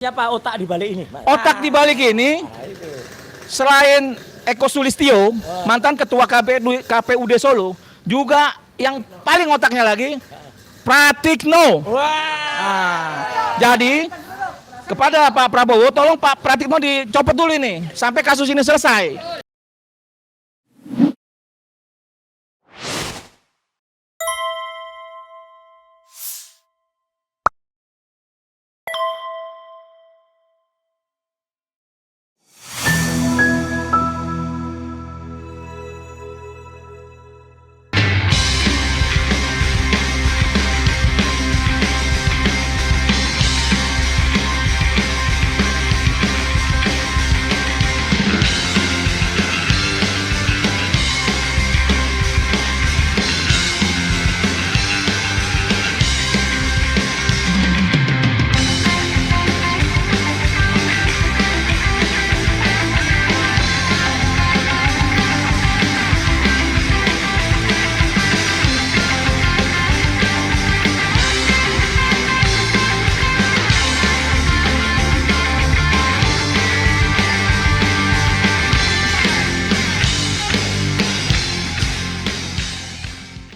Siapa otak di balik ini? Otak di balik ini, selain Eko Sulistyo, mantan ketua KPUD Solo, juga yang paling otaknya lagi, Pratikno. Jadi, kepada Pak Prabowo, tolong Pak Pratikno dicopot dulu ini, sampai kasus ini selesai.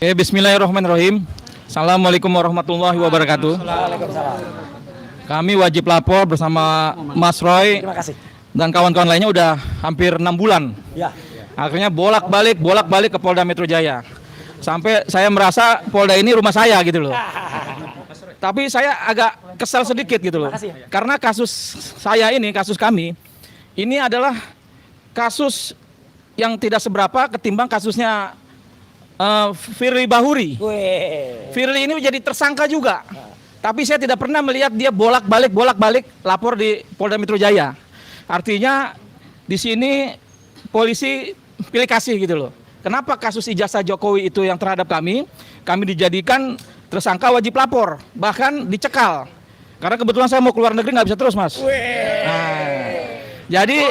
Bismillahirrahmanirrahim. Assalamualaikum warahmatullahi wabarakatuh. Kami wajib lapor bersama Mas Roy dan kawan-kawan lainnya udah hampir 6 bulan. Akhirnya bolak-balik ke Polda Metro Jaya. Sampai saya merasa Polda ini rumah saya gitu loh. Tapi saya agak kesal sedikit gitu loh. Karena kasus saya ini, kasus kami, ini adalah kasus yang tidak seberapa ketimbang kasusnya Firly Bahuri. Firly ini menjadi tersangka juga. Tapi saya tidak pernah melihat dia bolak-balik lapor di Polda Metro Jaya. Artinya di sini polisi pilih kasih gitu loh. Kenapa kasus ijazah Jokowi itu yang terhadap kami dijadikan tersangka wajib lapor, bahkan dicekal. Karena kebetulan saya mau keluar negeri nggak bisa terus, Mas. Jadi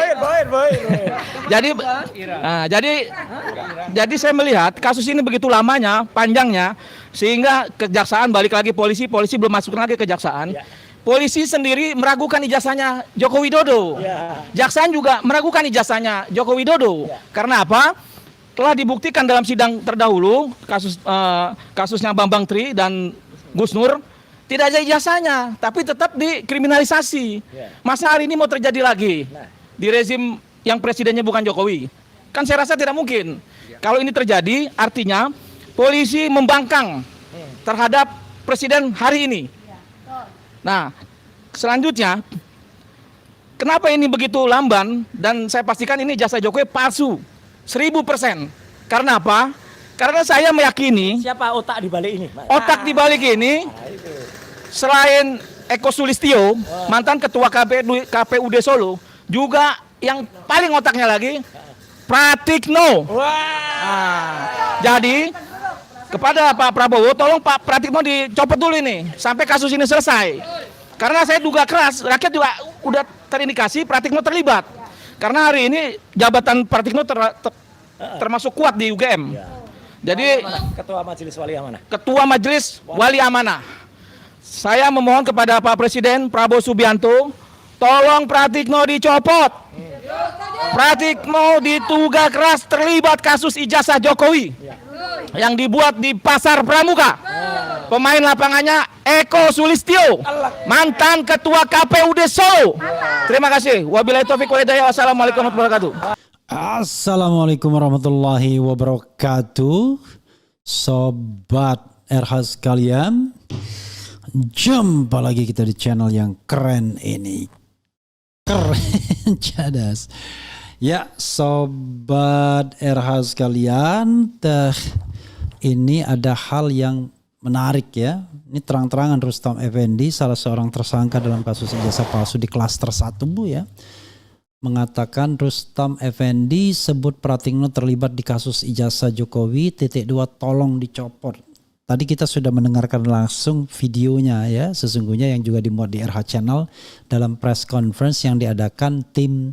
saya melihat kasus ini begitu lamanya, panjangnya, sehingga kejaksaan balik lagi polisi belum masuk lagi kejaksaan. Polisi sendiri meragukan ijazahnya Joko Widodo. Jaksaan juga meragukan ijazahnya Joko Widodo. Karena apa? Telah dibuktikan dalam sidang terdahulu kasusnya Bambang Tri dan Gus Nur. Tidak ada ijazahnya, tapi tetap dikriminalisasi. Masa hari ini mau terjadi lagi di rezim yang presidennya bukan Jokowi? Kan saya rasa tidak mungkin. Kalau ini terjadi, artinya polisi membangkang terhadap presiden hari ini. Nah, selanjutnya, kenapa ini begitu lamban? Dan saya pastikan ini ijazah Jokowi palsu, 1000%. Karena apa? Karena saya meyakini siapa otak di balik ini? Otak di balik ini, selain Eko Sulistyo, mantan ketua KPUD Solo, juga yang paling otaknya lagi, Pratikno. Jadi, kepada Pak Prabowo, tolong Pak Pratikno dicopot dulu ini, sampai kasus ini selesai. Karena saya duga keras, rakyat juga udah terindikasi Pratikno terlibat. Karena hari ini jabatan Pratikno termasuk kuat di UGM. Jadi Ketua Majelis Wali Amanah. Ketua Majelis Wali Amanah. Saya memohon kepada Pak Presiden Prabowo Subianto, tolong Pratikno dicopot. Pratikno diduga keras terlibat kasus ijazah Jokowi yang dibuat di Pasar Pramuka. Pemain lapangannya Eko Sulistyo, mantan Ketua KPUD Solo. Terima kasih. Wabillahi taufiq wal hidayah. Wassalamualaikum warahmatullahi wabarakatuh. Assalamualaikum warahmatullahi wabarakatuh. Sobat RH sekalian, jumpa lagi kita di channel yang keren ini. Keren, cadas. Ya, sobat RH sekalian, ini ada hal yang menarik ya. Ini terang-terangan Rustam Effendi, salah seorang tersangka dalam kasus ijazah palsu di klaster 1 Bu ya, mengatakan Rustam Effendi sebut Pratikno terlibat di kasus ijazah Jokowi, _2 tolong dicopot. Tadi kita sudah mendengarkan langsung videonya ya, sesungguhnya yang juga dimuat di RH Channel dalam press conference yang diadakan tim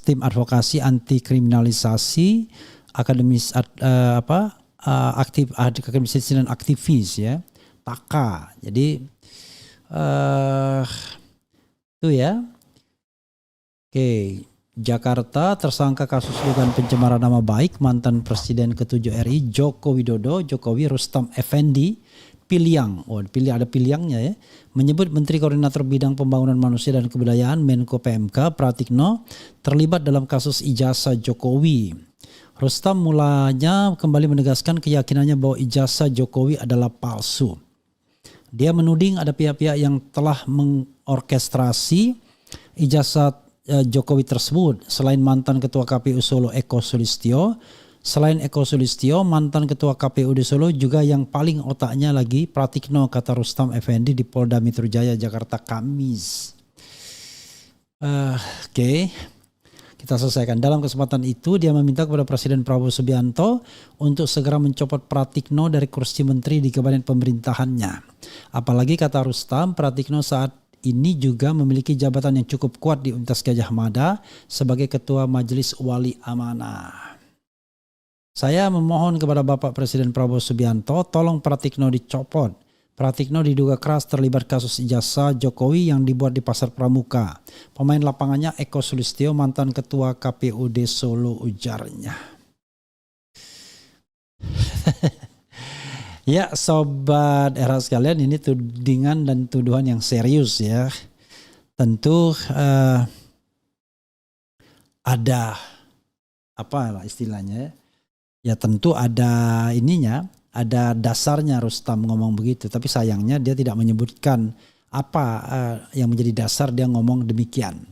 tim advokasi anti kriminalisasi akademisi dan aktivis ya, TAKA. Jadi Itu ya. Oke, Jakarta tersangka kasus dugaan pencemaran nama baik mantan Presiden ke-7 RI Joko Widodo, Jokowi Rustam Effendi Piliang, ada Piliangnya ya, menyebut Menteri Koordinator Bidang Pembangunan Manusia dan Kebudayaan Menko PMK Pratikno terlibat dalam kasus ijazah Jokowi. Rustam mulanya kembali menegaskan keyakinannya bahwa ijazah Jokowi adalah palsu. Dia menuding ada pihak-pihak yang telah mengorkestrasi ijazah Jokowi tersebut. Selain mantan Ketua KPU Solo Eko Sulistyo, mantan Ketua KPUD Solo juga yang paling otaknya lagi Pratikno, kata Rustam Effendi di Polda Metro Jaya Jakarta Kamis. Oke. Kita selesaikan. Dalam kesempatan itu dia meminta kepada Presiden Prabowo Subianto untuk segera mencopot Pratikno dari kursi menteri di kabinet pemerintahannya. Apalagi kata Rustam, Pratikno saat ini juga memiliki jabatan yang cukup kuat di Universitas Gadjah Mada sebagai Ketua Majelis Wali Amanah. Saya memohon kepada Bapak Presiden Prabowo Subianto, tolong Pratikno dicopot. Pratikno diduga keras terlibat kasus ijazah Jokowi yang dibuat di Pasar Pramuka. Pemain lapangannya Eko Sulistyo, mantan Ketua KPUD Solo, ujarnya. Ya sobat era sekalian, ini tudingan dan tuduhan yang serius ya. Tentu ada apa lah istilahnya ya, tentu ada ininya, ada dasarnya Rustam ngomong begitu. Tapi sayangnya dia tidak menyebutkan apa yang menjadi dasar dia ngomong demikian.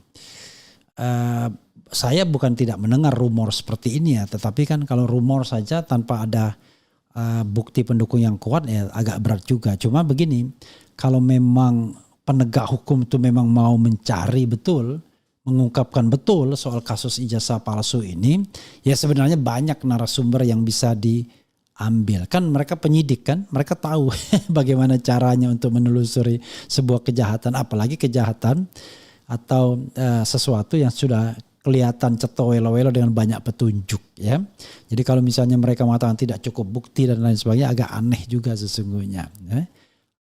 Saya bukan tidak mendengar rumor seperti ini ya, tetapi kan kalau rumor saja tanpa ada bukti pendukung yang kuat ya agak berat juga. Cuma begini, kalau memang penegak hukum itu memang mau mencari betul, mengungkapkan betul soal kasus ijazah palsu ini, ya sebenarnya banyak narasumber yang bisa diambil. Kan mereka penyidik kan, mereka tahu bagaimana caranya untuk menelusuri sebuah kejahatan, apalagi kejahatan atau sesuatu yang sudah kelihatan cetowelo-welo dengan banyak petunjuk ya. Jadi kalau misalnya mereka mengatakan tidak cukup bukti dan lain sebagainya, agak aneh juga sesungguhnya ya.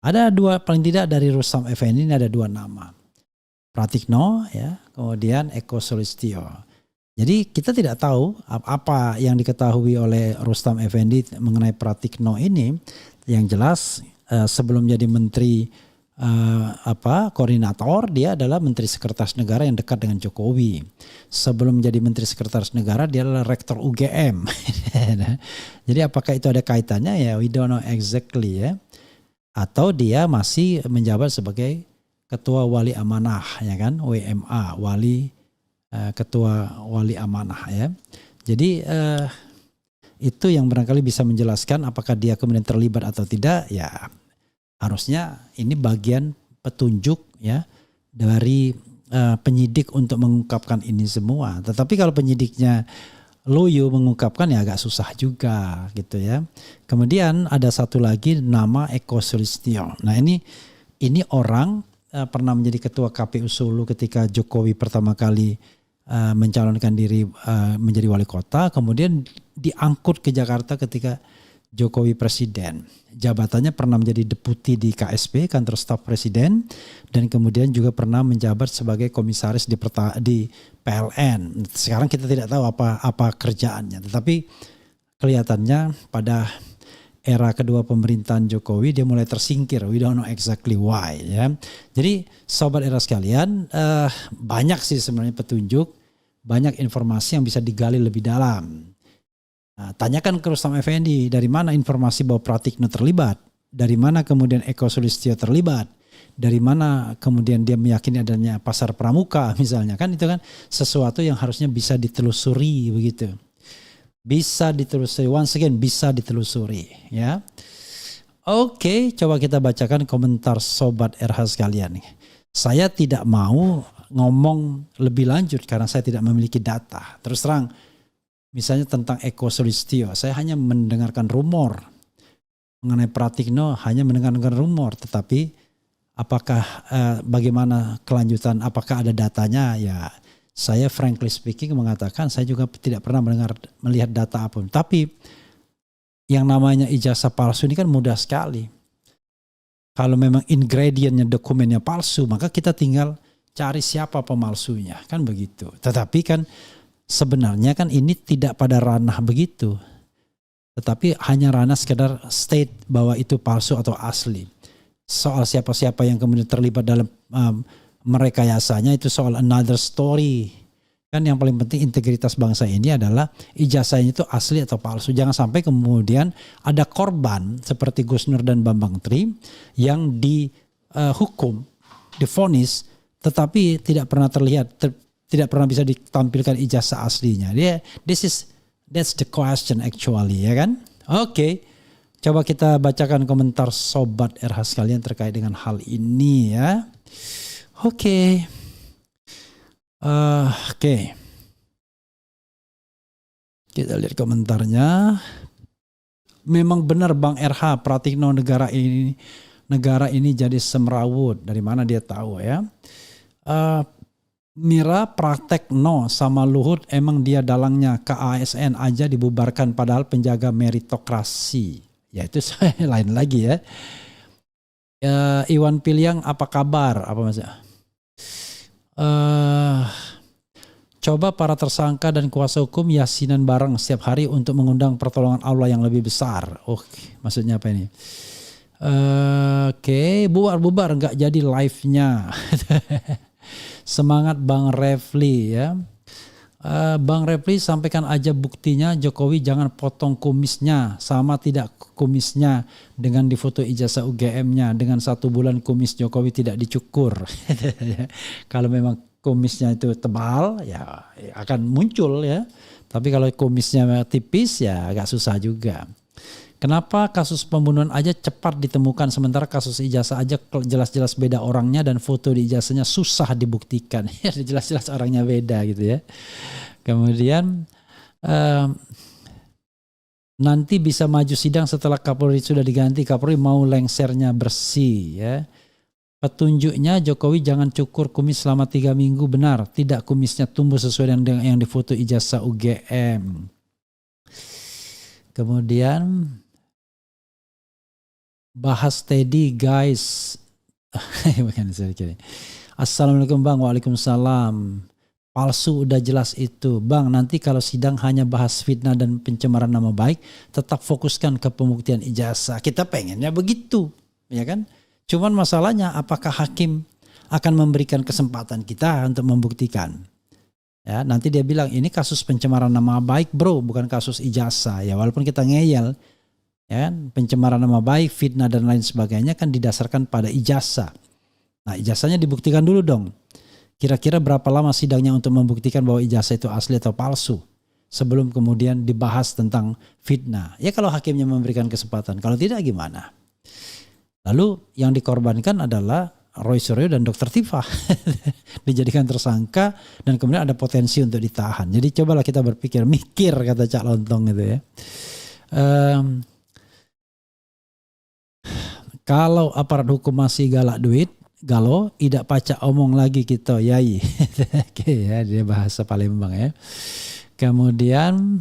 Ada dua, paling tidak dari Rustam Effendi ini ada dua nama, Pratikno ya, kemudian Eko Sulistyo. Jadi kita tidak tahu apa yang diketahui oleh Rustam Effendi mengenai Pratikno ini. Yang jelas sebelum jadi menteri koordinator, dia adalah Menteri Sekretaris Negara yang dekat dengan Jokowi. Sebelum jadi Menteri Sekretaris Negara dia adalah Rektor UGM. Jadi apakah itu ada kaitannya ya, we don't know exactly ya. Atau dia masih menjabat sebagai Ketua Wali Amanah ya kan, WMA, Ketua Wali Amanah ya. Jadi itu yang barangkali bisa menjelaskan apakah dia kemudian terlibat atau tidak ya. Harusnya ini bagian petunjuk ya dari penyidik untuk mengungkapkan ini semua. Tetapi kalau penyidiknya loyo mengungkapkan ya agak susah juga gitu ya. Kemudian ada satu lagi nama Eko Sulistyo. Nah ini orang pernah menjadi Ketua KPU Solo ketika Jokowi pertama kali mencalonkan diri menjadi wali kota. Kemudian diangkut ke Jakarta ketika Jokowi Presiden. Jabatannya pernah menjadi deputi di KSP, Kantor Staf Presiden, dan kemudian juga pernah menjabat sebagai komisaris di PLN. Sekarang kita tidak tahu apa kerjaannya, tetapi kelihatannya pada era kedua pemerintahan Jokowi dia mulai tersingkir. We don't know exactly why ya. Jadi sobat era sekalian, banyak sih sebenarnya petunjuk, banyak informasi yang bisa digali lebih dalam. Nah, tanyakan ke Rustam Effendi, dari mana informasi bahwa Pratikno terlibat? Dari mana kemudian Eko Sulistyo terlibat? Dari mana kemudian dia meyakini adanya Pasar Pramuka misalnya? Kan itu kan sesuatu yang harusnya bisa ditelusuri begitu. Bisa ditelusuri, once again bisa ditelusuri ya. Oke, coba kita bacakan komentar sobat RH sekalian nih. Saya tidak mau ngomong lebih lanjut karena saya tidak memiliki data. Terus terang, misalnya tentang Eko Sulistyo, saya hanya mendengarkan rumor. Mengenai Pratikno hanya mendengarkan rumor, tetapi apakah bagaimana kelanjutan, apakah ada datanya ya. Saya frankly speaking mengatakan saya juga tidak pernah melihat data apapun. Tapi yang namanya ijazah palsu ini kan mudah sekali. Kalau memang ingredientnya dokumennya palsu, maka kita tinggal cari siapa pemalsunya, kan begitu. Tetapi kan sebenarnya kan ini tidak pada ranah begitu, tetapi hanya ranah sekedar state bahwa itu palsu atau asli. Soal siapa-siapa yang kemudian terlibat dalam merekayasanya itu soal another story. Kan yang paling penting integritas bangsa ini adalah ijazahnya itu asli atau palsu. Jangan sampai kemudian ada korban seperti Gus Nur dan Bambang Tri yang dihukum, divonis, tetapi tidak pernah terlihat, tidak pernah bisa ditampilkan ijazah aslinya. That's the question actually, ya kan? Oke. Coba kita bacakan komentar Sobat RH sekalian terkait dengan hal ini ya. Oke. Kita lihat komentarnya. Memang benar Bang RH, Pratikno negara ini jadi semrawut. Dari mana dia tahu ya? Mira Pratekno sama Luhut emang dia dalangnya ke ASN aja dibubarkan padahal penjaga meritokrasi. Ya itu lain lagi ya. Iwan Piliang apa kabar? Apa maksudnya? Coba para tersangka dan kuasa hukum yasinan bareng setiap hari untuk mengundang pertolongan Allah yang lebih besar. Oke, maksudnya apa ini? Oke, bubar nggak jadi live-nya. Semangat Bang Refli ya. Bang Refli sampaikan aja buktinya Jokowi jangan potong kumisnya sama tidak kumisnya dengan difoto ijazah UGM-nya dengan 1 bulan kumis Jokowi tidak dicukur. Kalau memang kumisnya itu tebal ya akan muncul ya. Tapi kalau kumisnya tipis ya agak susah juga. Kenapa kasus pembunuhan aja cepat ditemukan sementara kasus ijazah aja jelas-jelas beda orangnya dan foto di ijazahnya susah dibuktikan. Ya jelas-jelas orangnya beda gitu ya. Kemudian nanti bisa maju sidang setelah Kapolri sudah diganti. Kapolri mau lengsernya bersih ya. Petunjuknya Jokowi jangan cukur kumis selama 3 minggu benar. Tidak kumisnya tumbuh sesuai dengan yang difoto ijazah UGM. Kemudian bahas Teddy guys. Assalamualaikum Bang. Waalaikumsalam. Palsu udah jelas itu. Bang, nanti kalau sidang hanya bahas fitnah dan pencemaran nama baik, tetap fokuskan ke pembuktian ijazah. Kita pengennya begitu, ya kan? Cuman masalahnya apakah hakim akan memberikan kesempatan kita untuk membuktikan? Ya, nanti dia bilang ini kasus pencemaran nama baik, bro, bukan kasus ijazah. Ya, walaupun kita ngeyel, ya kan? Pencemaran nama baik, fitnah dan lain sebagainya kan didasarkan pada ijazah. Nah, ijazahnya dibuktikan dulu dong. Kira-kira berapa lama sidangnya untuk membuktikan bahwa ijazah itu asli atau palsu sebelum kemudian dibahas tentang fitnah. Ya kalau hakimnya memberikan kesempatan, kalau tidak gimana? Lalu yang dikorbankan adalah Roy Suryo dan Dr. Tifa dijadikan tersangka dan kemudian ada potensi untuk ditahan. Jadi cobalah kita berpikir, mikir kata Cak Lontong itu ya. Kalau aparat hukum masih galak duit, galau, tidak pacak omong lagi kita, yai. Oke ya, dia bahasa Palembang ya. Kemudian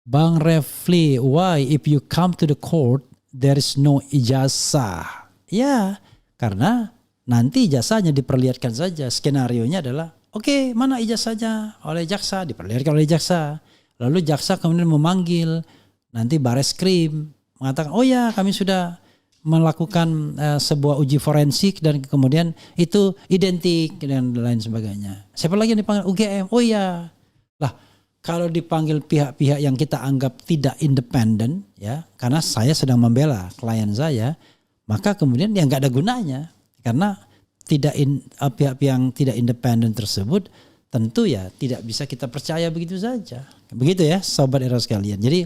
Bang Refli, why if you come to the court there is no ijazah? Ya, karena nanti ijazahnya diperlihatkan saja. Skenarionya adalah, oke, mana ijazahnya? Oleh jaksa, diperlihatkan oleh jaksa. Lalu jaksa kemudian memanggil, nanti Bareskrim mengatakan, oh ya kami sudah melakukan sebuah uji forensik dan kemudian itu identik dan lain sebagainya. Siapa lagi yang dipanggil? UGM. Oh iya. Lah, kalau dipanggil pihak-pihak yang kita anggap tidak independen ya, karena saya sedang membela klien saya, maka kemudian ya nggak ada gunanya karena pihak-pihak yang tidak independen tersebut tentu ya tidak bisa kita percaya begitu saja. Begitu ya sobat era sekalian. Jadi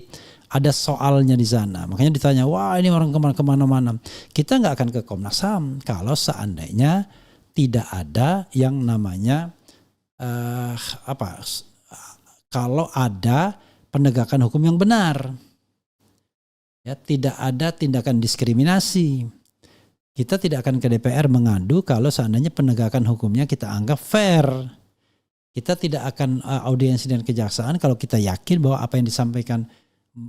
ada soalnya di sana. Makanya ditanya, wah ini orang kemana-mana. Kita nggak akan ke Komnas HAM kalau seandainya tidak ada yang namanya kalau ada penegakan hukum yang benar. Ya, tidak ada tindakan diskriminasi. Kita tidak akan ke DPR mengadu kalau seandainya penegakan hukumnya kita anggap fair. Kita tidak akan audiensi dan kejaksaan kalau kita yakin bahwa apa yang disampaikan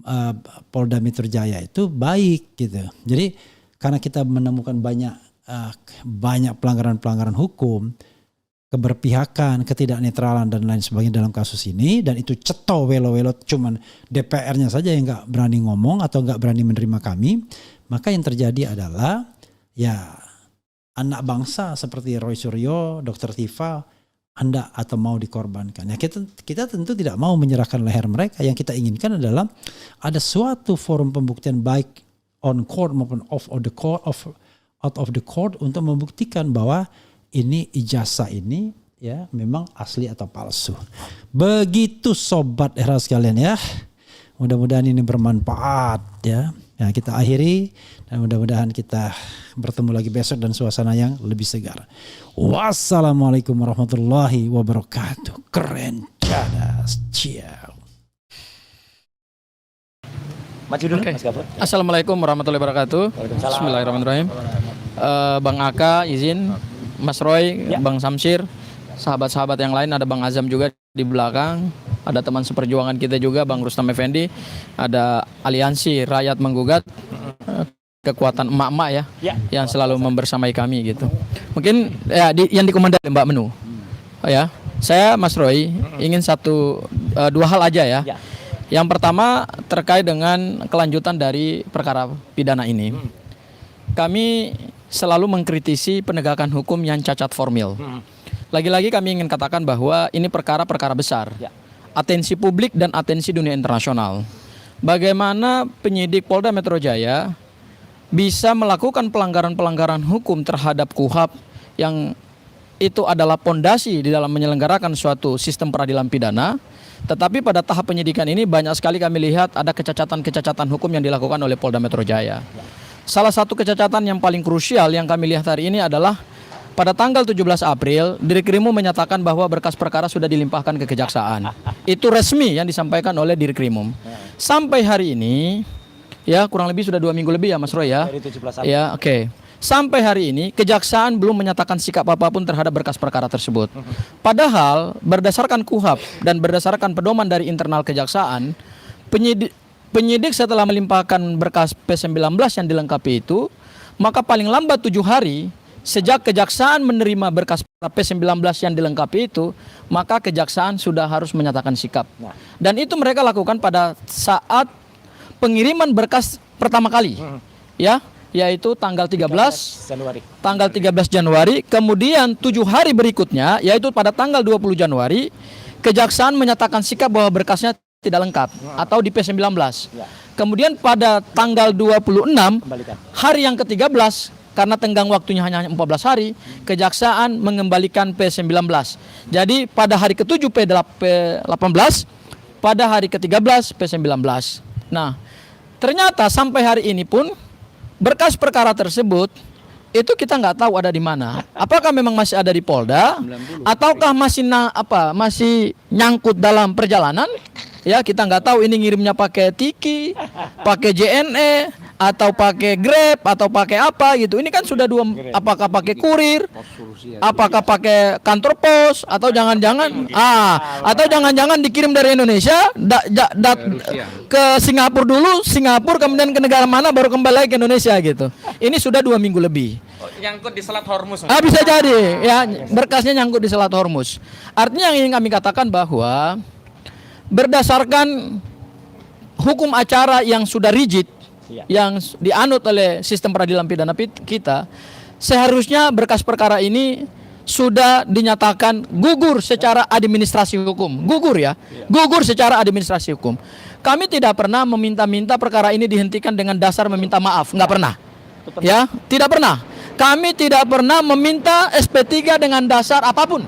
eh, Polda Metro Jaya itu baik gitu. Jadi karena kita menemukan banyak pelanggaran-pelanggaran hukum, keberpihakan, ketidaknetralan dan lain sebagainya dalam kasus ini, dan itu ceto welo-welo, cuman DPR-nya saja yang nggak berani ngomong atau nggak berani menerima kami, maka yang terjadi adalah ya anak bangsa seperti Roy Suryo, Dr. Tifa, Anda atau mau dikorbankan. Ya kita tentu tidak mau menyerahkan leher mereka. Yang kita inginkan adalah ada suatu forum pembuktian baik on court maupun out of the court untuk membuktikan bahwa ini ijazah ini ya memang asli atau palsu. Begitu sobat era sekalian ya. Mudah-mudahan ini bermanfaat ya. Ya, kita akhiri dan mudah-mudahan kita bertemu lagi besok dan suasana yang lebih segar. Wassalamualaikum warahmatullahi wabarakatuh. Keren cadas. Ciao. Maju dulu Oke. Mas Gafur. Assalamualaikum warahmatullahi wabarakatuh. Waalaikumsalam. Bismillahirrahmanirrahim. Bang Aka izin, Mas Roy, Ya. Bang Samsir, sahabat-sahabat yang lain, ada Bang Azam juga di belakang, ada teman seperjuangan kita juga Bang Rustam Effendi, ada aliansi rakyat menggugat, kekuatan emak-emak ya, Ya. yang selalu membersamai kami gitu. Mungkin ya yang dikomandai Mbak Menu. Ya, saya Mas Roy ingin dua hal aja ya. Ya. Yang pertama terkait dengan kelanjutan dari perkara pidana ini. Kami selalu mengkritisi penegakan hukum yang cacat formil. Lagi-lagi kami ingin katakan bahwa ini perkara-perkara besar. Ya. Atensi publik dan atensi dunia internasional. Bagaimana penyidik Polda Metro Jaya bisa melakukan pelanggaran-pelanggaran hukum terhadap KUHP yang itu adalah pondasi di dalam menyelenggarakan suatu sistem peradilan pidana. Tetapi pada tahap penyidikan ini banyak sekali kami lihat ada kecacatan-kecacatan hukum yang dilakukan oleh Polda Metro Jaya. Salah satu kecacatan yang paling krusial yang kami lihat hari ini adalah pada tanggal 17 April, Dirkrimum menyatakan bahwa berkas perkara sudah dilimpahkan ke kejaksaan. Itu resmi yang disampaikan oleh Dirkrimum. Sampai hari ini, ya kurang lebih sudah 2 minggu lebih ya Mas Roy ya. Dari 17 April. Ya, oke. Sampai hari ini kejaksaan belum menyatakan sikap apapun terhadap berkas perkara tersebut. Padahal berdasarkan KUHP dan berdasarkan pedoman dari internal kejaksaan, penyidik setelah melimpahkan berkas P19 yang dilengkapi itu, maka paling lambat 7 hari sejak kejaksaan menerima berkas P19 yang dilengkapi itu, maka kejaksaan sudah harus menyatakan sikap. Dan itu mereka lakukan pada saat pengiriman berkas pertama kali. Ya, yaitu tanggal 13 Januari. tanggal 13 Januari, kemudian 7 hari berikutnya yaitu pada tanggal 20 Januari kejaksaan menyatakan sikap bahwa berkasnya tidak lengkap atau di P19. Kemudian pada tanggal 26 Kembalikan. hari yang ke-13 karena tenggang waktunya hanya 14 hari, kejaksaan mengembalikan P19. Jadi pada hari ke-7 P18, pada hari ke-13 P19. Nah, ternyata sampai hari ini pun berkas perkara tersebut itu kita nggak tahu ada di mana. Apakah memang masih ada di Polda ataukah masih nyangkut dalam perjalanan? Ya, kita nggak tahu ini ngirimnya pakai Tiki, pakai JNE atau pakai Grab atau pakai apa gitu. Ini kan sudah apakah pakai kurir? Apakah pakai kantor pos atau jangan-jangan dikirim dari Indonesia ke Singapura dulu, Singapura kemudian ke negara mana baru kembali lagi ke Indonesia gitu. Ini sudah 2 minggu lebih. Nyangkut di Selat Hormuz. Bisa jadi ya, berkasnya nyangkut di Selat Hormuz. Artinya yang ingin kami katakan bahwa berdasarkan hukum acara yang sudah rigid, yang dianut oleh sistem peradilan pidana kita, seharusnya berkas perkara ini sudah dinyatakan gugur secara administrasi hukum. Gugur ya, gugur secara administrasi hukum. Kami tidak pernah meminta-minta perkara ini dihentikan dengan dasar meminta maaf, nggak pernah. Ya, tidak pernah. Kami tidak pernah meminta SP3 dengan dasar apapun.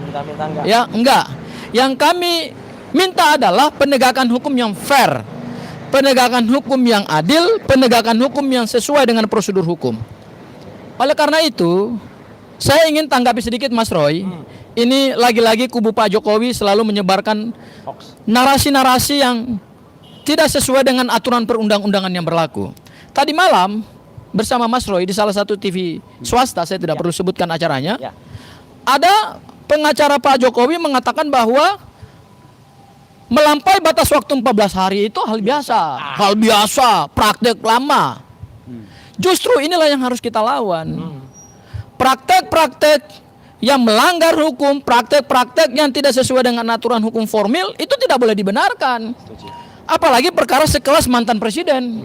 Ya, enggak. Yang kami minta adalah penegakan hukum yang fair, penegakan hukum yang adil, penegakan hukum yang sesuai dengan prosedur hukum. Oleh karena itu, saya ingin tanggapi sedikit Mas Roy. Ini lagi-lagi kubu Pak Jokowi selalu menyebarkan narasi-narasi yang tidak sesuai dengan aturan perundang-undangan yang berlaku. Tadi malam bersama Mas Roy di salah satu TV swasta, saya tidak perlu sebutkan acaranya, ada pengacara Pak Jokowi mengatakan bahwa Melampaui batas waktu 14 hari itu hal biasa. Hal biasa, praktek lama. Justru inilah yang harus kita lawan. Praktek-praktek yang melanggar hukum, praktek-praktek yang tidak sesuai dengan aturan hukum formil, itu tidak boleh dibenarkan. Apalagi perkara sekelas mantan presiden.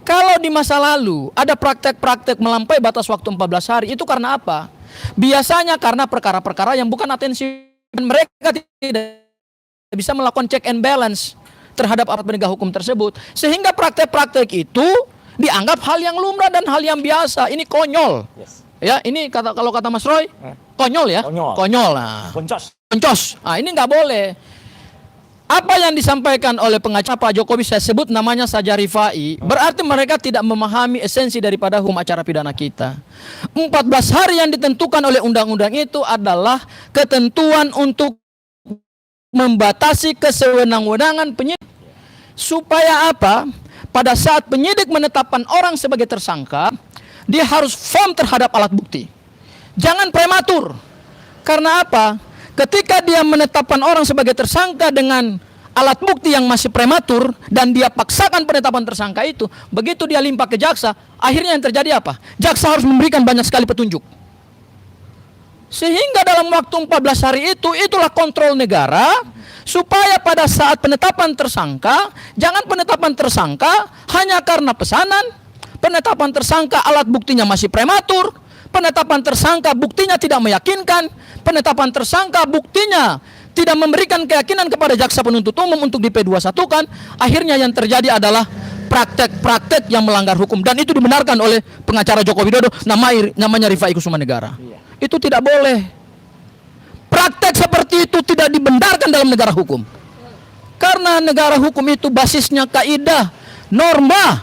Kalau di masa lalu ada praktek-praktek melampaui batas waktu 14 hari, itu karena apa? Biasanya karena perkara-perkara yang bukan atensi, mereka tidak bisa melakukan check and balance terhadap aparat penegak hukum tersebut, sehingga praktek-praktek itu dianggap hal yang lumrah dan hal yang biasa. Ini konyol. Ya, ini kalau kata Mas Roy, konyol ya. Konyol. Nah. Boncos. Nah, ini nggak boleh. Apa yang disampaikan oleh pengacara Pak Jokowi, saya sebut namanya saja Rifai, berarti mereka tidak memahami esensi daripada hukum acara pidana kita. 14 hari yang ditentukan oleh undang-undang itu adalah ketentuan untuk membatasi kesewenang-wenangan penyidik. Supaya apa? Pada saat penyidik menetapkan orang sebagai tersangka, dia harus firm terhadap alat bukti. Jangan prematur. Karena apa? Ketika dia menetapkan orang sebagai tersangka dengan alat bukti yang masih prematur dan dia paksakan penetapan tersangka itu, begitu dia limpah ke jaksa, akhirnya yang terjadi apa? Jaksa harus memberikan banyak sekali petunjuk. Sehingga dalam waktu 14 hari itu, itulah kontrol negara, supaya pada saat penetapan tersangka, jangan penetapan tersangka hanya karena pesanan, penetapan tersangka alat buktinya masih prematur, penetapan tersangka buktinya tidak meyakinkan, penetapan tersangka buktinya tidak memberikan keyakinan kepada jaksa penuntut umum untuk di P21-kan, akhirnya yang terjadi adalah praktek-praktek yang melanggar hukum, dan itu dibenarkan oleh pengacara Joko Widodo, namanya Rifai Kusuma Negara. Itu tidak boleh. Praktek seperti itu tidak dibenarkan dalam negara hukum. Karena negara hukum itu basisnya kaidah, norma,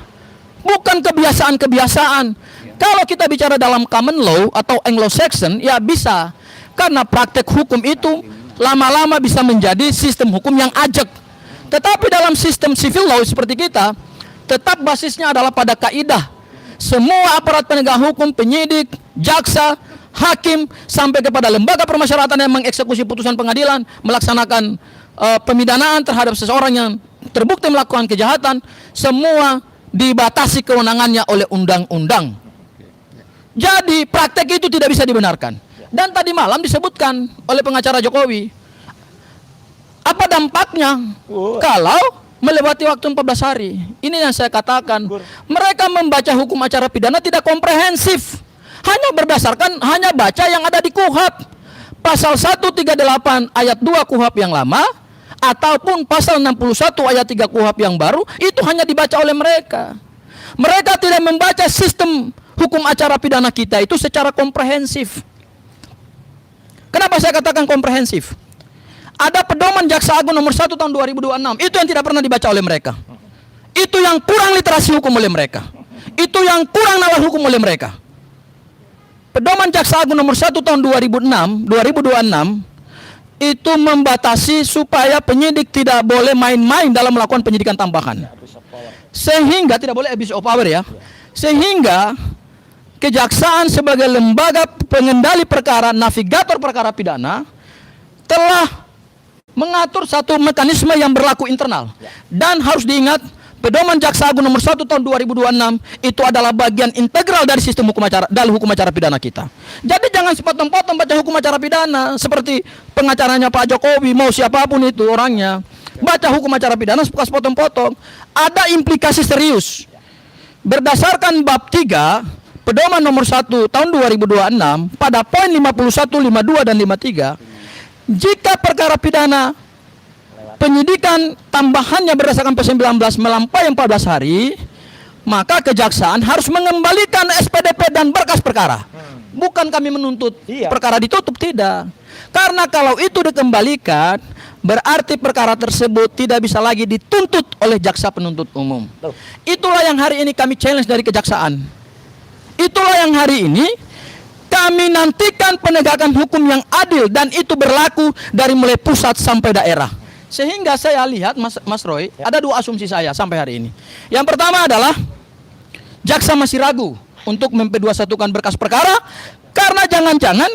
bukan kebiasaan-kebiasaan. Kalau kita bicara dalam common law atau Anglo-Saxon, ya bisa. Karena praktek hukum itu lama-lama bisa menjadi sistem hukum yang ajak. Tetapi dalam sistem civil law seperti kita, tetap basisnya adalah pada kaidah. Semua aparat penegak hukum, penyidik, jaksa, hakim, sampai kepada lembaga permasyarakatan yang mengeksekusi putusan pengadilan, melaksanakan pemidanaan terhadap seseorang yang terbukti melakukan kejahatan, semua dibatasi kewenangannya oleh undang-undang. Jadi praktek itu tidak bisa dibenarkan. Dan tadi malam disebutkan oleh pengacara Jokowi, apa dampaknya kalau melewati waktu 14 hari. Ini yang saya katakan, mereka membaca hukum acara pidana tidak komprehensif, hanya baca yang ada di KUHP, pasal 138 ayat 2 KUHP yang lama, ataupun pasal 61 ayat 3 KUHP yang baru, itu hanya dibaca oleh mereka. Mereka tidak membaca sistem hukum acara pidana kita itu secara komprehensif. Kenapa saya katakan komprehensif? Ada pedoman Jaksa Agung nomor 1 tahun 2026, itu yang tidak pernah dibaca oleh mereka. Itu yang kurang literasi hukum oleh mereka. Itu yang kurang nalar hukum oleh mereka. Pedoman Jaksa Agung nomor 1 tahun 2026 itu membatasi supaya penyidik tidak boleh main-main dalam melakukan penyidikan tambahan. Sehingga tidak boleh abuse of power ya. Sehingga kejaksaan sebagai lembaga pengendali perkara, navigator perkara pidana telah mengatur satu mekanisme yang berlaku internal. Dan harus diingat, pedoman Jaksa Agung nomor 1 tahun 2026 itu adalah bagian integral dari sistem hukum acara, dalam hukum acara pidana kita. Jadi jangan sepotong-potong baca hukum acara pidana seperti pengacaranya Pak Jokowi, mau siapapun itu orangnya. Baca hukum acara pidana suka sepotong-potong. Ada implikasi serius. Berdasarkan bab 3 pedoman nomor 1 tahun 2026 pada poin 51, 52 dan 53, jika perkara pidana penyidikan tambahannya berdasarkan P19 melampaui 14 hari, maka kejaksaan harus mengembalikan SPDP dan berkas perkara. Bukan kami menuntut perkara ditutup, tidak. Karena kalau itu dikembalikan, berarti perkara tersebut tidak bisa lagi dituntut oleh jaksa penuntut umum. Itulah yang hari ini kami challenge dari kejaksaan. Itulah yang hari ini kami nantikan penegakan hukum yang adil, dan itu berlaku dari mulai pusat sampai daerah. Sehingga saya lihat Mas Roy, ada dua asumsi saya sampai hari ini. Yang pertama adalah jaksa masih ragu untuk memp21kan berkas perkara, karena jangan-jangan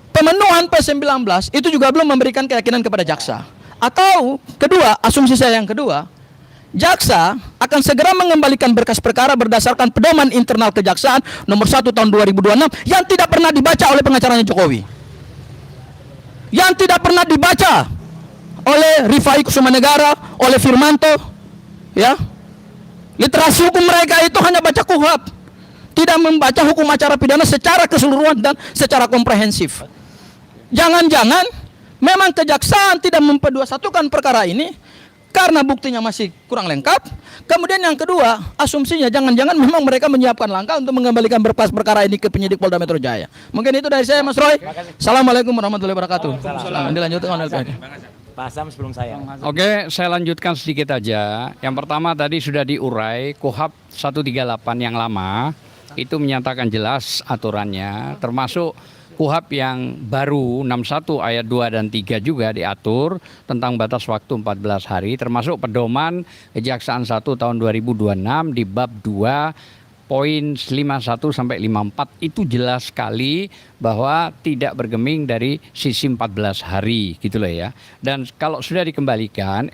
pemenuhan P19 itu juga belum memberikan keyakinan kepada jaksa. Atau kedua, asumsi saya yang kedua, jaksa akan segera mengembalikan berkas perkara berdasarkan pedoman internal kejaksaan nomor 1 tahun 2026 yang tidak pernah dibaca oleh pengacaranya Jokowi. Yang tidak pernah dibaca oleh Rifai Kusumanegara, oleh Firmanto, ya. Literasi hukum mereka itu hanya baca KUHP, tidak membaca hukum acara pidana secara keseluruhan dan secara komprehensif. Jangan-jangan memang kejaksaan tidak mempeduasatukan perkara ini karena buktinya masih kurang lengkap. Kemudian yang kedua, asumsinya jangan-jangan memang mereka menyiapkan langkah untuk mengembalikan berkas perkara ini ke penyidik Polda Metro Jaya. Mungkin itu dari saya, Mas Roy. Assalamualaikum warahmatullahi wabarakatuh. Dilanjutkan oleh Pak Sam sebelum saya. Oke, saya lanjutkan sedikit aja. Yang pertama tadi sudah diurai, KUHP 138 yang lama itu menyatakan jelas aturannya, termasuk KUHP yang baru 61 ayat 2 dan 3 juga diatur tentang batas waktu 14 hari, termasuk pedoman Kejaksaan 1 tahun 2026 di bab 2 poin 51 sampai 54 itu jelas sekali bahwa tidak bergeming dari sisi 14 hari gitu loh ya. Dan kalau sudah dikembalikan,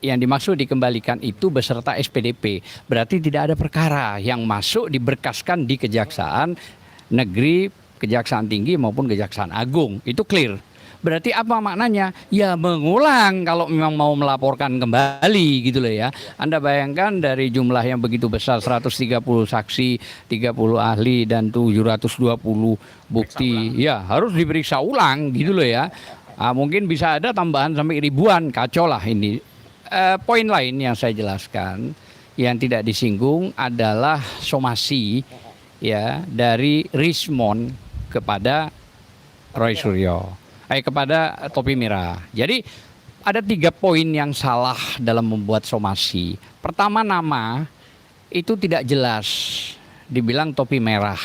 yang dimaksud dikembalikan itu beserta SPDP. Berarti tidak ada perkara yang masuk diberkaskan di Kejaksaan Negeri, Kejaksaan Tinggi maupun Kejaksaan Agung. Itu clear. Berarti apa maknanya? Ya mengulang kalau memang mau melaporkan kembali gitu loh ya. Anda bayangkan dari jumlah yang begitu besar, 130 saksi, 30 ahli dan 720 bukti. Ya harus diperiksa ulang gitu loh ya. Mungkin bisa ada tambahan sampai ribuan, kacau lah ini. Poin lain yang saya jelaskan yang tidak disinggung adalah somasi ya dari Rismond kepada Roy Suryo. Kepada Topi Merah. Jadi ada 3 poin yang salah dalam membuat somasi. Pertama, nama itu tidak jelas, dibilang Topi Merah.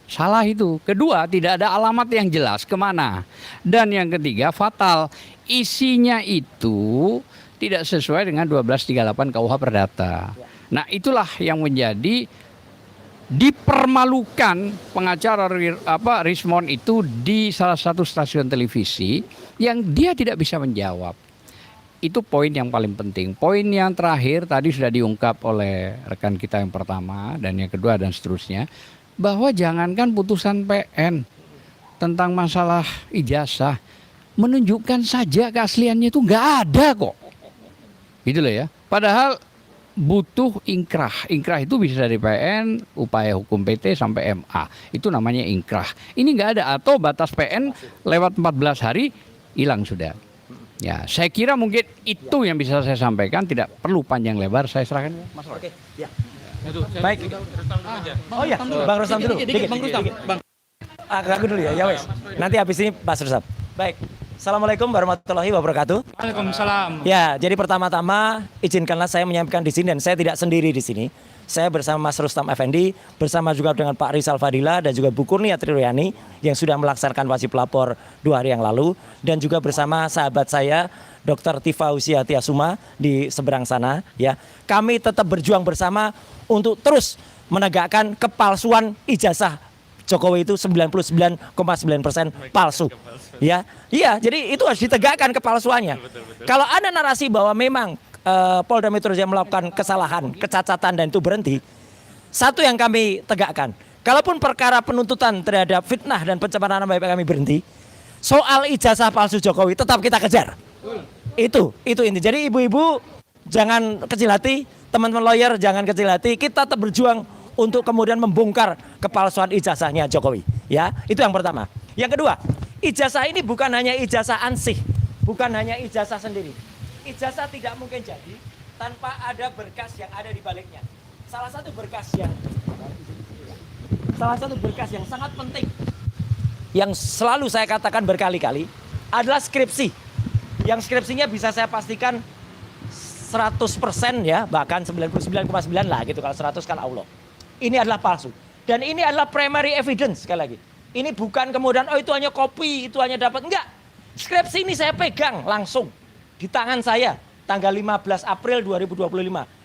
Salah itu. Kedua, tidak ada alamat yang jelas kemana. Dan yang ketiga, fatal. Isinya itu tidak sesuai dengan 1238 KUH Perdata. Nah itulah yang menjadi dipermalukan pengacara Rismond itu di salah satu stasiun televisi yang dia tidak bisa menjawab. Itu poin yang paling penting. Poin yang terakhir tadi sudah diungkap oleh rekan kita yang pertama dan yang kedua dan seterusnya, bahwa jangankan putusan PN tentang masalah ijazah, menunjukkan saja keasliannya itu nggak ada kok. Gitu loh ya. Padahal butuh ingkrah. Ingkrah itu bisa dari PN, upaya hukum PT sampai MA. Itu namanya ingkrah. Ini nggak ada, atau batas PN lewat 14 hari hilang sudah. Ya, saya kira mungkin itu yang bisa saya sampaikan, tidak perlu panjang lebar. Saya serahkan Mas Roy. Oke, ya. Baik. Oh iya, Bang Rustam dulu. Dikit, Bang Rustam. Bang. Aku dulu ya, ya wes. Nanti habis ini Pak Rustam. Baik. Assalamualaikum warahmatullahi wabarakatuh. Waalaikumsalam. Ya, jadi pertama-tama izinkanlah saya menyampaikan di sini, dan saya tidak sendiri di sini. Saya bersama Mas Rustam Effendi, bersama juga dengan Pak Rizal Fadila dan juga Bu Kurnia Triroyani yang sudah melaksanakan wajib lapor 2 hari yang lalu, dan juga bersama sahabat saya Dr. Tifa Usia Tiasuma di seberang sana ya. Kami tetap berjuang bersama untuk terus menegakkan kepalsuan ijazah Jokowi itu 99,9% palsu. Ya, iya, jadi itu harus ditegakkan kepalsuannya. Kalau ada narasi bahwa memang Polda Metro Jaya melakukan kesalahan, kecacatan dan itu berhenti, satu yang kami tegakkan, kalaupun perkara penuntutan terhadap fitnah dan pencemaran nama baik kami berhenti, soal ijazah palsu Jokowi tetap kita kejar. Itu inti. Jadi ibu-ibu jangan kecil hati, teman-teman lawyer jangan kecil hati, kita tetap berjuang untuk kemudian membongkar kepalsuan ijazahnya Jokowi. Ya, itu yang pertama. Yang kedua, ijazah ini bukan hanya ijazah ansih, bukan hanya ijazah sendiri. Ijazah tidak mungkin jadi tanpa ada berkas yang ada di baliknya. Salah satu berkas yang sangat penting, yang selalu saya katakan berkali-kali, adalah skripsi. Yang skripsinya bisa saya pastikan 100% ya, bahkan 99,9 lah gitu, kalau 100 kan Allah. Ini adalah palsu. Dan ini adalah primary evidence sekali lagi. Ini bukan kemudian itu hanya kopi, itu hanya dapat. Enggak. Skripsi ini saya pegang langsung di tangan saya tanggal 15 April 2025.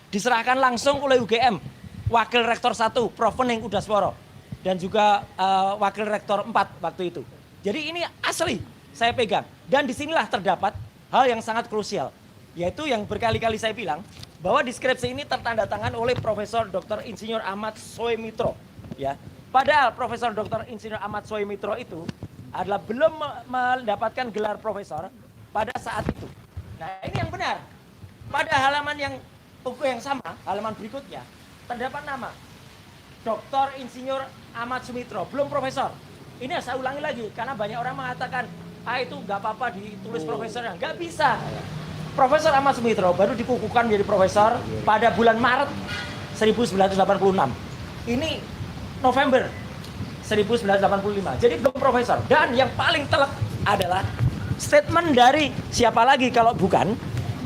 Diserahkan langsung oleh UGM, Wakil Rektor 1 Prof. Wening Udasworo, dan juga Wakil Rektor 4 waktu itu. Jadi ini asli saya pegang. Dan disinilah terdapat hal yang sangat krusial, yaitu yang berkali-kali saya bilang bahwa deskripsi ini tertandatangan oleh Profesor Dr. Insinyur Ahmad Soemitro, ya. Padahal Profesor Dr. Insinyur Ahmad Soemitro itu adalah belum mendapatkan gelar profesor pada saat itu. Nah, ini yang benar. Pada halaman yang buku yang sama, halaman berikutnya terdapat nama Dr. Insinyur Ahmad Soemitro, belum profesor. Ini saya ulangi lagi karena banyak orang mengatakan itu nggak apa-apa ditulis profesornya, nggak bisa. Profesor Ahmad Soemitro baru dikukuhkan menjadi profesor pada bulan Maret 1986. Ini November 1985. Jadi belum profesor. Dan yang paling telak adalah statement dari siapa lagi kalau bukan,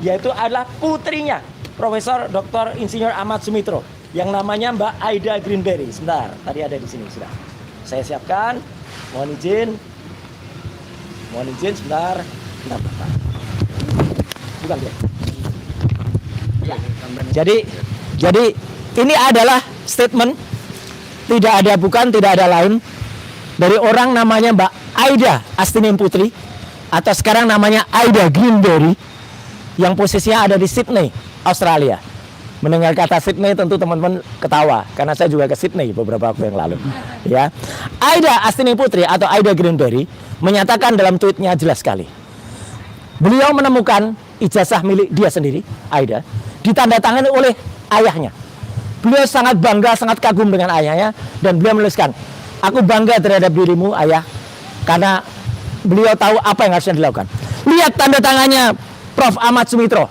yaitu adalah putrinya Profesor Dr. Insinyur Ahmad Soemitro yang namanya Mbak Aida Greenberry. Sebentar, tadi ada di sini sudah. Saya siapkan. Mohon izin sebentar. Bentar. Bukan dia. Ya. Jadi ini adalah statement, tidak ada lain, dari orang namanya Mbak Aida Astinin Putri atau sekarang namanya Aida Greenberry yang posisinya ada di Sydney, Australia. Mendengar kata Sydney tentu teman-teman ketawa karena saya juga ke Sydney beberapa waktu yang lalu. Ya, Aida Astinin Putri atau Aida Greenberry menyatakan dalam tweetnya jelas sekali. Beliau menemukan ijazah milik dia sendiri, Aida, ditandatangani oleh ayahnya. Beliau sangat bangga, sangat kagum dengan ayahnya dan beliau menuliskan, "Aku bangga terhadap dirimu, ayah, karena beliau tahu apa yang harusnya dilakukan." Lihat tanda tangannya Prof. Ahmad Soemitro.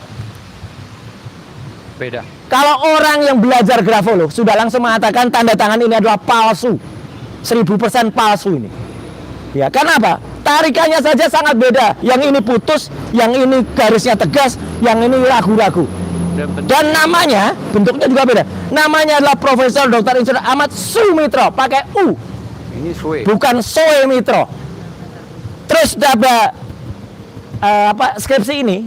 Beda. Kalau orang yang belajar grafolog sudah langsung mengatakan tanda tangan ini adalah palsu, 1000% palsu ini. Ya, karena apa? Tarikannya saja sangat beda. Yang ini putus, yang ini garisnya tegas, yang ini ragu-ragu. Dan namanya, bentuknya juga beda. Namanya adalah Profesor Dr. Insinyur Ahmad Soemitro, pakai U. Ini Sue. Bukan Soemitro. Terus ada skripsi ini,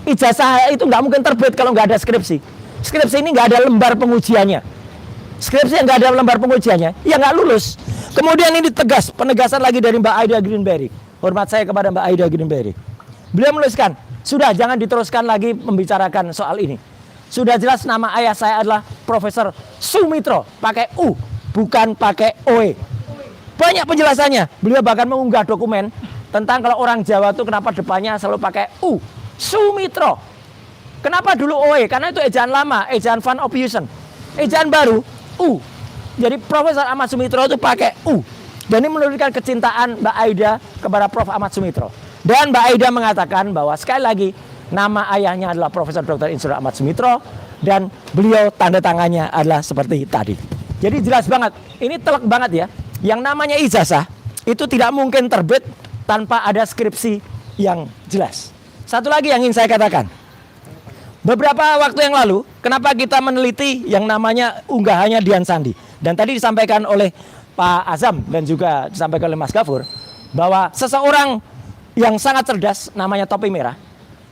ijazah itu nggak mungkin terbit kalau nggak ada skripsi. Skripsi ini nggak ada lembar pengujiannya. Skripsi yang nggak ada lembar pengujiannya, ya nggak lulus. Kemudian ini penegasan lagi dari Mbak Aida Greenberry. Hormat saya kepada Mbak Aida Greenberry. Beliau menuliskan, sudah jangan diteruskan lagi membicarakan soal ini. Sudah jelas nama ayah saya adalah Profesor Soemitro, pakai U, bukan pakai OE. Banyak penjelasannya. Beliau bahkan mengunggah dokumen tentang kalau orang Jawa itu kenapa depannya selalu pakai U. Soemitro. Kenapa dulu OE? Karena itu ejaan lama, ejaan Van Ophuijsen. Ejaan baru, U. Jadi Profesor Ahmad Soemitro itu pakai U. Dan ini menunjukkan kecintaan Mbak Aida kepada Prof. Ahmad Soemitro. Dan Mbak Aida mengatakan bahwa sekali lagi nama ayahnya adalah Profesor Dr. Insinyur Ahmad Soemitro dan beliau tanda tangannya adalah seperti tadi. Jadi jelas banget, ini telak banget ya. Yang namanya ijazah itu tidak mungkin terbit tanpa ada skripsi yang jelas. Satu lagi yang ingin saya katakan. Beberapa waktu yang lalu, kenapa kita meneliti yang namanya unggahannya Dian Sandi? Dan tadi disampaikan oleh Pak Azam dan juga disampaikan oleh Mas Gafur bahwa seseorang yang sangat cerdas namanya Topi Merah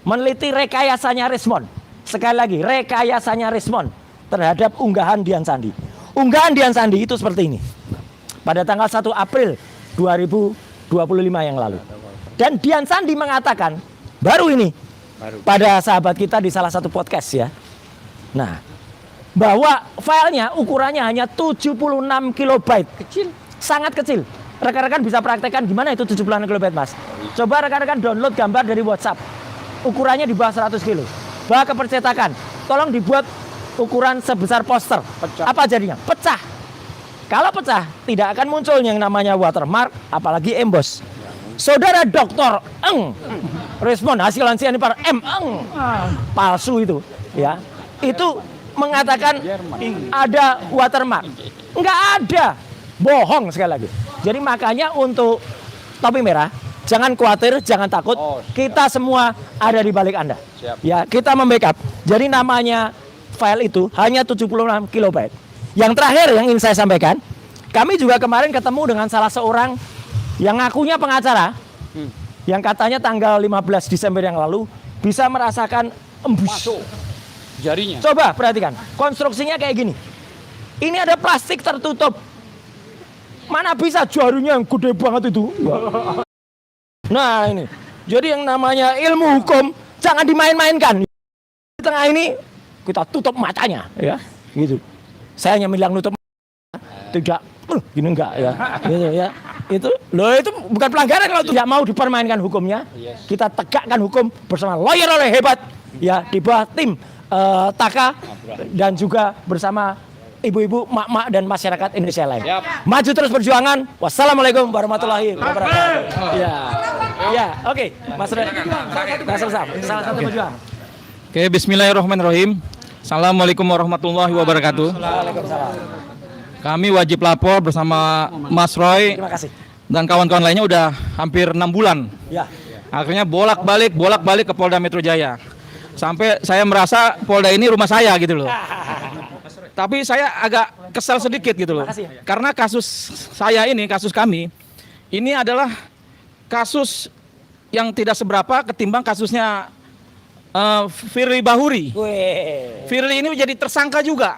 meneliti rekayasanya Rismond. Sekali lagi, rekayasanya Rismond terhadap unggahan Dian Sandi. Unggahan Dian Sandi itu seperti ini. Pada tanggal 1 April 2025 yang lalu. Dan Dian Sandi mengatakan, baru ini, pada sahabat kita di salah satu podcast ya. Nah, bahwa filenya ukurannya hanya 76 kilobyte. Kecil. Sangat kecil. Rekan-rekan bisa praktekkan gimana itu 76 kilobyte, Mas. Coba rekan-rekan download gambar dari WhatsApp. Ukurannya di bawah 100 kilo. Bawa ke percetakan. Tolong dibuat ukuran sebesar poster. Pecah. Apa jadinya? Pecah. Kalau pecah, tidak akan muncul yang namanya watermark, apalagi emboss. Saudara Doktor Rismond hasil Hansianipar palsu itu ya. Itu mengatakan ada watermark. Enggak ada. Bohong sekali lagi. Jadi makanya untuk Topi Merah jangan khawatir, jangan takut. Kita semua ada di balik Anda. Ya, kita membackup. Jadi namanya file itu hanya 76 kilobyte. Yang terakhir yang ingin saya sampaikan, kami juga kemarin ketemu dengan salah seorang yang ngakunya pengacara, yang katanya tanggal 15 Desember yang lalu bisa merasakan embus. Masuk jarinya. Coba perhatikan, konstruksinya kayak gini. Ini ada plastik tertutup. Mana bisa jarinya yang gede banget itu? Nah ini, Jadi yang namanya ilmu hukum jangan dimain-mainkan. Di tengah ini kita tutup matanya, ya, gitu. Saya hanya bilang nutup tidak, gini enggak ya, gitu ya. Itu bukan pelanggaran kalau tidak mau dipermainkan hukumnya. Kita tegakkan hukum bersama lawyer hebat, ya, di bawah tim Taka dan juga bersama ibu-ibu, mak-mak dan masyarakat Indonesia lain. Maju terus perjuangan. Wassalamualaikum warahmatullahi wabarakatuh. Ya, oke, Mas salah satu pejuang. Oke, bismillahirrahmanirrahim. Assalamualaikum warahmatullahi wabarakatuh. Waalaikumsalam. Kami wajib lapor bersama Mas Roy Terima kasih. dan kawan-kawan lainnya udah hampir 6 bulan. Ya. Akhirnya bolak-balik ke Polda Metro Jaya. Sampai saya merasa Polda ini rumah saya gitu loh. Tapi saya agak kesal sedikit gitu loh. Makasih. Karena kasus saya ini, kasus kami, ini adalah kasus yang tidak seberapa ketimbang kasusnya Firly Bahuri. Firly ini menjadi tersangka juga.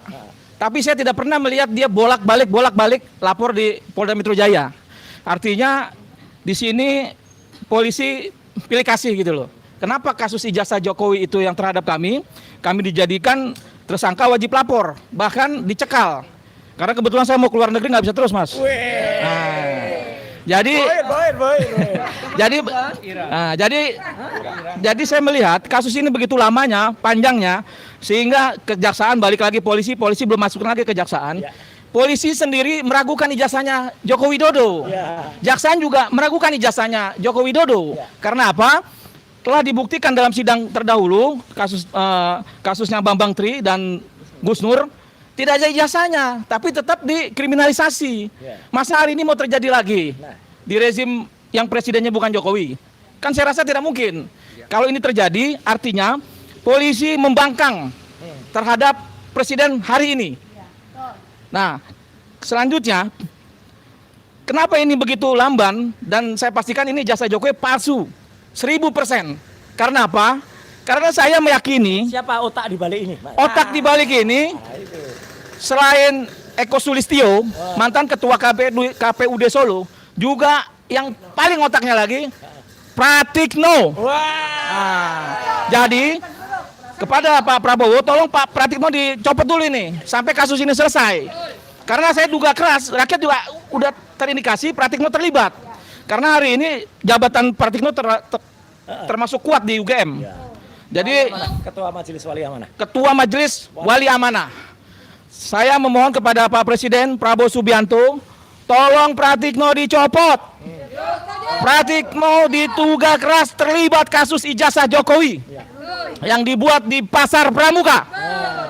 Tapi saya tidak pernah melihat dia bolak-balik lapor di Polda Metro Jaya. Artinya di sini polisi pilih kasih gitu loh. Kenapa kasus ijazah Jokowi itu yang terhadap kami dijadikan tersangka wajib lapor, bahkan dicekal. Karena kebetulan saya mau keluar negeri nggak bisa terus, Mas. Jadi saya melihat kasus ini begitu lamanya, panjangnya, sehingga kejaksaan balik lagi polisi belum masuk lagi kejaksaan. Polisi sendiri meragukan ijazahnya Joko Widodo. Jaksaan juga meragukan ijazahnya Joko Widodo. Karena apa? Telah dibuktikan dalam sidang terdahulu kasusnya Bambang Tri dan Gus Nur tidak ada ijazahnya, tapi tetap dikriminalisasi. Masa hari ini mau terjadi lagi di rezim yang presidennya bukan Jokowi? Kan saya rasa tidak mungkin. Kalau ini terjadi, artinya polisi membangkang terhadap presiden hari ini. Nah, selanjutnya, kenapa ini begitu lamban? Dan saya pastikan ini jasa Jokowi palsu, 1000%. Karena apa? Karena saya meyakini Siapa otak di balik ini? otak di balik ini selain Eko Sulistyo, mantan ketua KPUD Solo, juga yang paling otaknya lagi Pratikno. Jadi kepada Pak Prabowo, tolong Pak Pratikno dicopot dulu ini sampai kasus ini selesai. Karena saya duga keras, rakyat juga udah terindikasi Pratikno terlibat. Karena hari ini jabatan Pratikno termasuk kuat di UGM. Jadi Ketua Majelis Wali Amanah. Ketua Majelis Wali Amanah. Saya memohon kepada Pak Presiden Prabowo Subianto, tolong Pratikno dicopot. Pratikno diduga keras terlibat kasus ijazah Jokowi yang dibuat di Pasar Pramuka.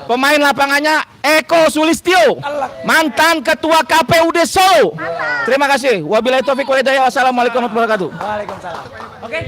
Pemain lapangannya Eko Sulistyo, mantan Ketua KPUD Solo. Terima kasih. Wabillahi taufiq wal hidayah. Wassalamualaikum warahmatullahi wabarakatuh. Waalaikumsalam. Oke.